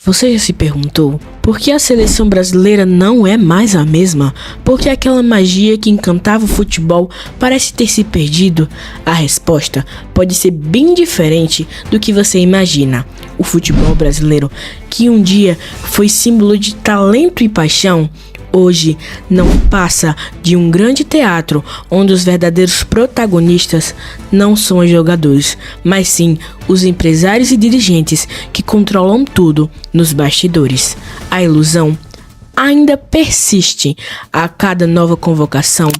Você já se perguntou por que a seleção brasileira não é mais a mesma? Por que aquela magia que encantava o futebol parece ter se perdido? A resposta pode ser bem diferente do que você imagina. O futebol brasileiro, que um dia foi símbolo de talento e paixão, hoje não passa de um grande teatro onde os verdadeiros protagonistas não são os jogadores, mas sim os empresários e dirigentes que controlam tudo nos bastidores. A ilusão ainda persiste. A cada nova convocação,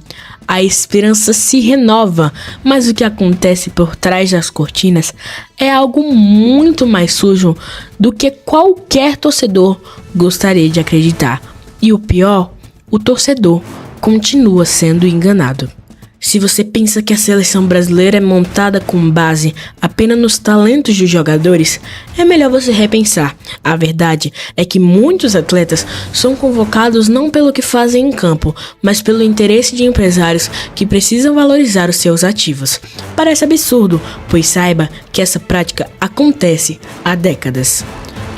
a esperança se renova, mas o que acontece por trás das cortinas é algo muito mais sujo do que qualquer torcedor gostaria de acreditar. E o pior, o torcedor continua sendo enganado. Se você pensa que a seleção brasileira é montada com base apenas nos talentos dos jogadores, é melhor você repensar. A verdade é que muitos atletas são convocados não pelo que fazem em campo, mas pelo interesse de empresários que precisam valorizar os seus ativos. Parece absurdo, pois saiba que essa prática acontece há décadas.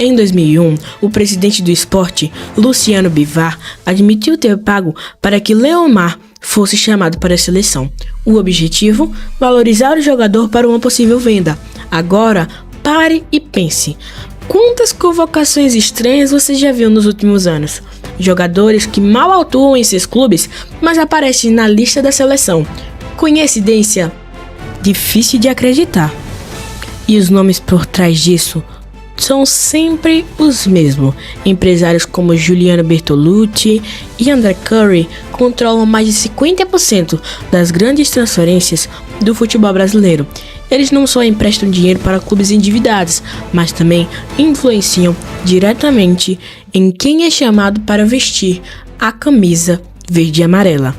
Em 2001, o presidente do esporte, Luciano Bivar, admitiu ter pago para que Leomar fosse chamado para a seleção. O objetivo? Valorizar o jogador para uma possível venda. Agora, pare e pense. Quantas convocações estranhas você já viu nos últimos anos? Jogadores que mal atuam em seus clubes, mas aparecem na lista da seleção. Coincidência? Difícil de acreditar. E os nomes por trás disso são sempre os mesmos. Empresários como Juliano Bertolucci e André Curry controlam mais de 50% das grandes transferências do futebol brasileiro. Eles não só emprestam dinheiro para clubes endividados, mas também influenciam diretamente em quem é chamado para vestir a camisa verde e amarela.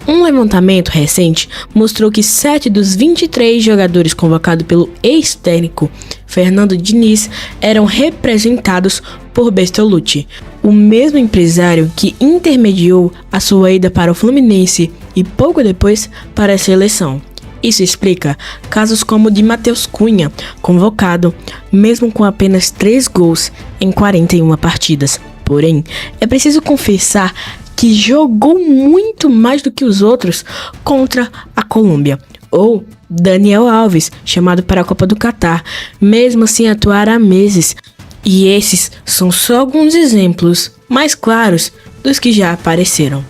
Um levantamento recente mostrou que 7 dos 23 jogadores convocados pelo ex-técnico Fernando Diniz eram representados por Bertolucci, o mesmo empresário que intermediou a sua ida para o Fluminense e pouco depois para a seleção. Isso explica casos como o de Matheus Cunha, convocado, mesmo com apenas 3 gols em 41 partidas. Porém, é preciso confessar que jogou muito mais do que os outros contra a Colômbia. Ou Daniel Alves, chamado para a Copa do Catar, mesmo sem atuar há meses. E esses são só alguns exemplos mais claros dos que já apareceram.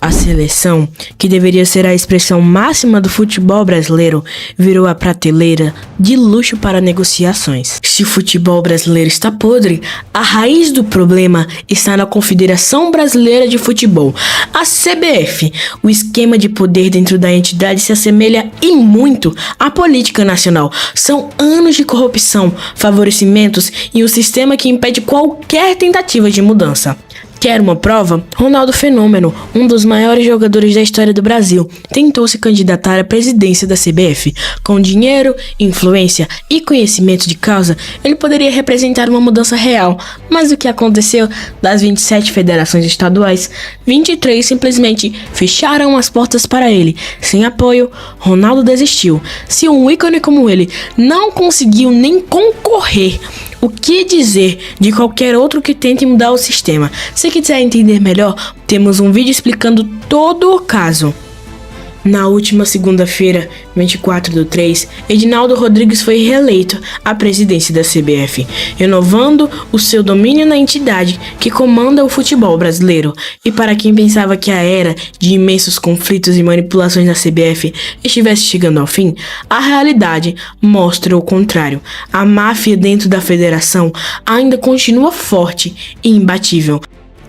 A seleção, que deveria ser a expressão máxima do futebol brasileiro, virou a prateleira de luxo para negociações. Se o futebol brasileiro está podre, a raiz do problema está na Confederação Brasileira de Futebol, a CBF. O esquema de poder dentro da entidade se assemelha e muito à política nacional. São anos de corrupção, favorecimentos e um sistema que impede qualquer tentativa de mudança. Quer uma prova? Ronaldo Fenômeno, um dos maiores jogadores da história do Brasil, tentou se candidatar à presidência da CBF. Com dinheiro, influência e conhecimento de causa, ele poderia representar uma mudança real. Mas o que aconteceu? Das 27 federações estaduais, 23 simplesmente fecharam as portas para ele. Sem apoio, Ronaldo desistiu. Se um ícone como ele não conseguiu nem concorrer, o que dizer de qualquer outro que tente mudar o sistema? Se quiser entender melhor, temos um vídeo explicando todo o caso. Na última segunda-feira, 24/3, Edinaldo Rodrigues foi reeleito à presidência da CBF, renovando o seu domínio na entidade que comanda o futebol brasileiro. E para quem pensava que a era de imensos conflitos e manipulações na CBF estivesse chegando ao fim, a realidade mostra o contrário. A máfia dentro da federação ainda continua forte e imbatível.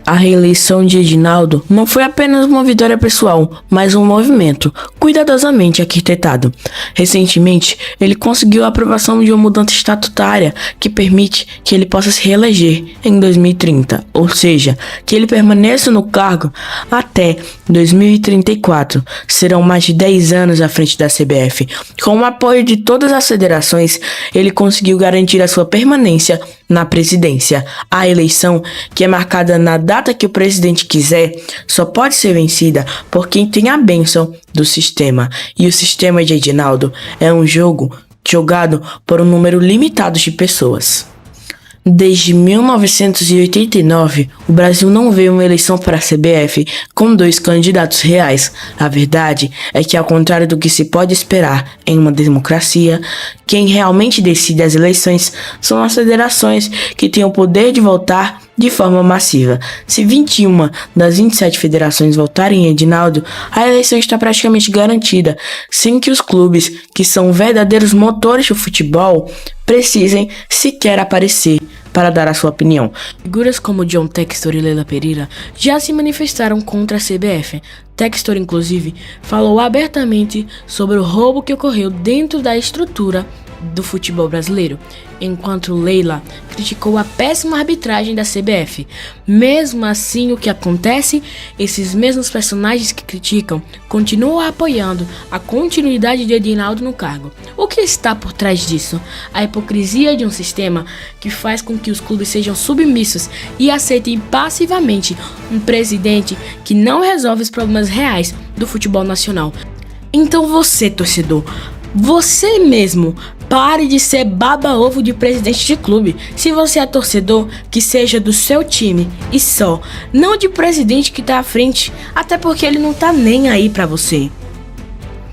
A reeleição de Edinaldo não foi apenas uma vitória pessoal, mas um movimento cuidadosamente arquitetado. Recentemente, ele conseguiu a aprovação de uma mudança estatutária que permite que ele possa se reeleger em 2030, ou seja, que ele permaneça no cargo até 2034. Serão mais de 10 anos à frente da CBF. Com o apoio de todas as federações, ele conseguiu garantir a sua permanência na presidência. A eleição, que é marcada na data que o presidente quiser, só pode ser vencida por quem tem a bênção do sistema. E o sistema de Edinaldo é um jogo jogado por um número limitado de pessoas. Desde 1989, o Brasil não vê uma eleição para a CBF com dois candidatos reais. A verdade é que, ao contrário do que se pode esperar em uma democracia, quem realmente decide as eleições são as federações, que têm o poder de votar de forma massiva. Se 21 das 27 federações votarem em Edinaldo, a eleição está praticamente garantida, sem que os clubes, que são verdadeiros motores do futebol, precisem sequer aparecer para dar a sua opinião. Figuras como John Textor e Leila Pereira já se manifestaram contra a CBF. Textor, inclusive, falou abertamente sobre o roubo que ocorreu dentro da estrutura do futebol brasileiro, enquanto Leila criticou a péssima arbitragem da CBF. Mesmo assim, o que acontece? Esses mesmos personagens que criticam continuam apoiando a continuidade de Edinaldo no cargo. O que está por trás disso? A hipocrisia de um sistema que faz com que os clubes sejam submissos e aceitem passivamente um presidente que não resolve os problemas reais do futebol nacional. Então você, torcedor, você mesmo, pare de ser baba-ovo de presidente de clube. Se você é torcedor, que seja do seu time e só, não de presidente que tá à frente, até porque ele não tá nem aí pra você.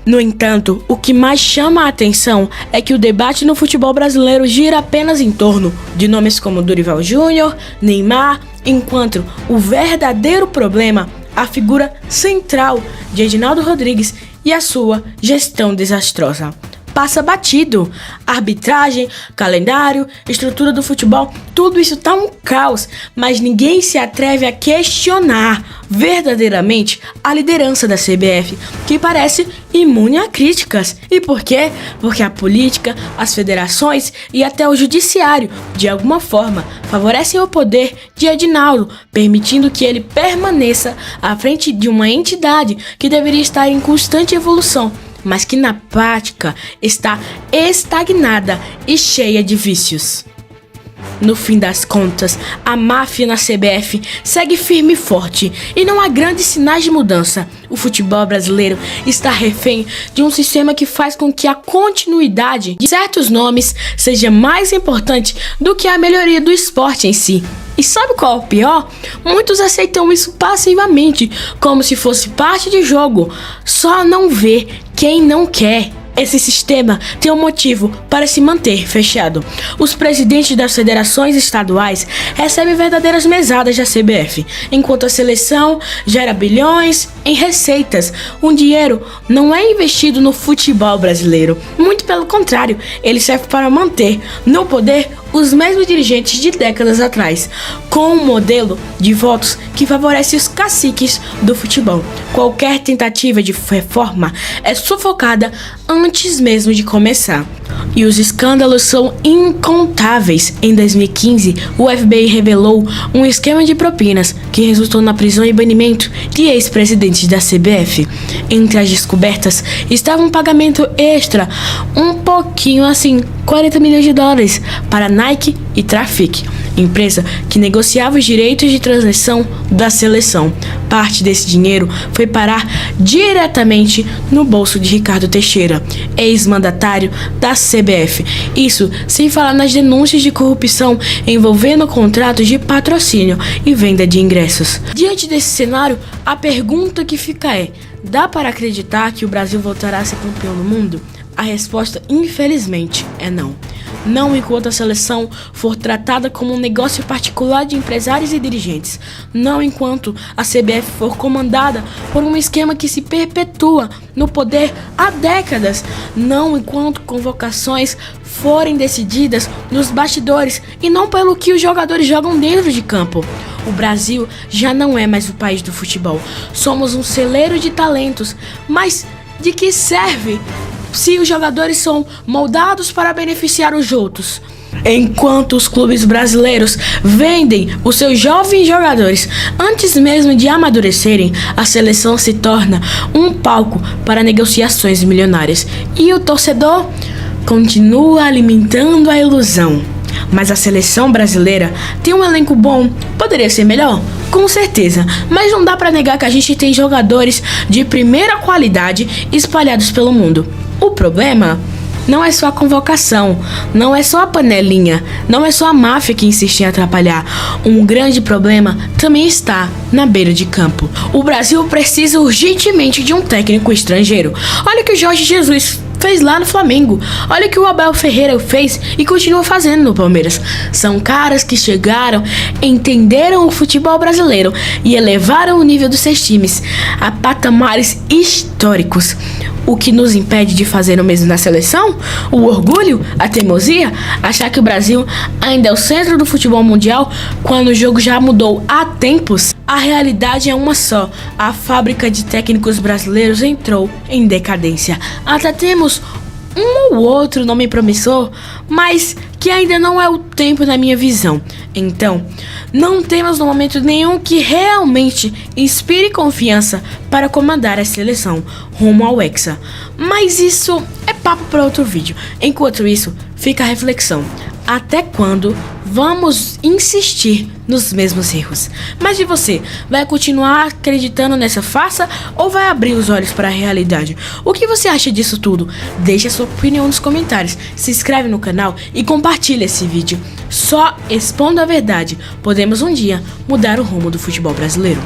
No entanto, o que mais chama a atenção é que o debate no futebol brasileiro gira apenas em torno de nomes como Dorival Júnior, Neymar, enquanto o verdadeiro problema, a figura central de Edinaldo Rodrigues e a sua gestão desastrosa, passa batido. Arbitragem, calendário, estrutura do futebol, tudo isso tá um caos, mas ninguém se atreve a questionar verdadeiramente a liderança da CBF, que parece imune a críticas. E por quê? Porque a política, as federações e até o judiciário, de alguma forma, favorecem o poder de Edinaldo, permitindo que ele permaneça à frente de uma entidade que deveria estar em constante evolução, mas que na prática está estagnada e cheia de vícios. No fim das contas, a máfia na CBF segue firme e forte e não há grandes sinais de mudança. O futebol brasileiro está refém de um sistema que faz com que a continuidade de certos nomes seja mais importante do que a melhoria do esporte em si. E sabe qual é o pior? Muitos aceitam isso passivamente, como se fosse parte de jogo. Só não vê quem não quer. Esse sistema tem um motivo para se manter fechado. Os presidentes das federações estaduais recebem verdadeiras mesadas da CBF, enquanto a seleção gera bilhões em receitas. Um dinheiro não é investido no futebol brasileiro, muito pelo contrário, ele serve para manter no poder os mesmos dirigentes de décadas atrás, com um modelo de votos que favorece os caciques do futebol. Qualquer tentativa de reforma é sufocada antes mesmo de começar. E os escândalos são incontáveis. Em 2015, o FBI revelou um esquema de propinas que resultou na prisão e banimento de ex-presidentes da CBF. Entre as descobertas estava um pagamento extra, um pouquinho assim, 40 milhões de dólares, para Nike e Trafic, empresa que negociava os direitos de transmissão da seleção. Parte desse dinheiro foi parar diretamente no bolso de Ricardo Teixeira, ex-mandatário da CBF. Isso sem falar nas denúncias de corrupção envolvendo contratos de patrocínio e venda de ingressos. Diante desse cenário, a pergunta que fica é: dá para acreditar que o Brasil voltará a ser campeão do mundo? A resposta, infelizmente, é não. Não enquanto a seleção for tratada como um negócio particular de empresários e dirigentes. Não enquanto a CBF for comandada por um esquema que se perpetua no poder há décadas. Não enquanto convocações forem decididas nos bastidores e não pelo que os jogadores jogam dentro de campo. O Brasil já não é mais o país do futebol. Somos um celeiro de talentos, mas de que serve se os jogadores são moldados para beneficiar os outros? Enquanto os clubes brasileiros vendem os seus jovens jogadores antes mesmo de amadurecerem, a seleção se torna um palco para negociações milionárias. E o torcedor continua alimentando a ilusão. Mas a seleção brasileira tem um elenco bom. Poderia ser melhor? Com certeza, mas não dá para negar que a gente tem jogadores de primeira qualidade espalhados pelo mundo. O problema não é só a convocação, não é só a panelinha, não é só a máfia que insiste em atrapalhar. Um grande problema também está na beira de campo. O Brasil precisa urgentemente de um técnico estrangeiro. Olha o que o Jorge Jesus fez lá no Flamengo. Olha o que o Abel Ferreira fez e continua fazendo no Palmeiras. São caras que chegaram, entenderam o futebol brasileiro e elevaram o nível dos seus times a patamares históricos. O que nos impede de fazer o mesmo na seleção? O orgulho? A teimosia? Achar que o Brasil ainda é o centro do futebol mundial quando o jogo já mudou há tempos? A realidade é uma só. A fábrica de técnicos brasileiros entrou em decadência. Até temos um ou outro nome promissor, mas que ainda não é o tempo na minha visão. Então, não temos no momento nenhum que realmente inspire confiança para comandar a seleção rumo ao Hexa. Mas isso é papo para outro vídeo. Enquanto isso, fica a reflexão. Até quando vamos insistir nos mesmos erros? Mas e você? Vai continuar acreditando nessa farsa ou vai abrir os olhos para a realidade? O que você acha disso tudo? Deixe a sua opinião nos comentários, se inscreve no canal e compartilha esse vídeo. Só expondo a verdade, podemos um dia mudar o rumo do futebol brasileiro.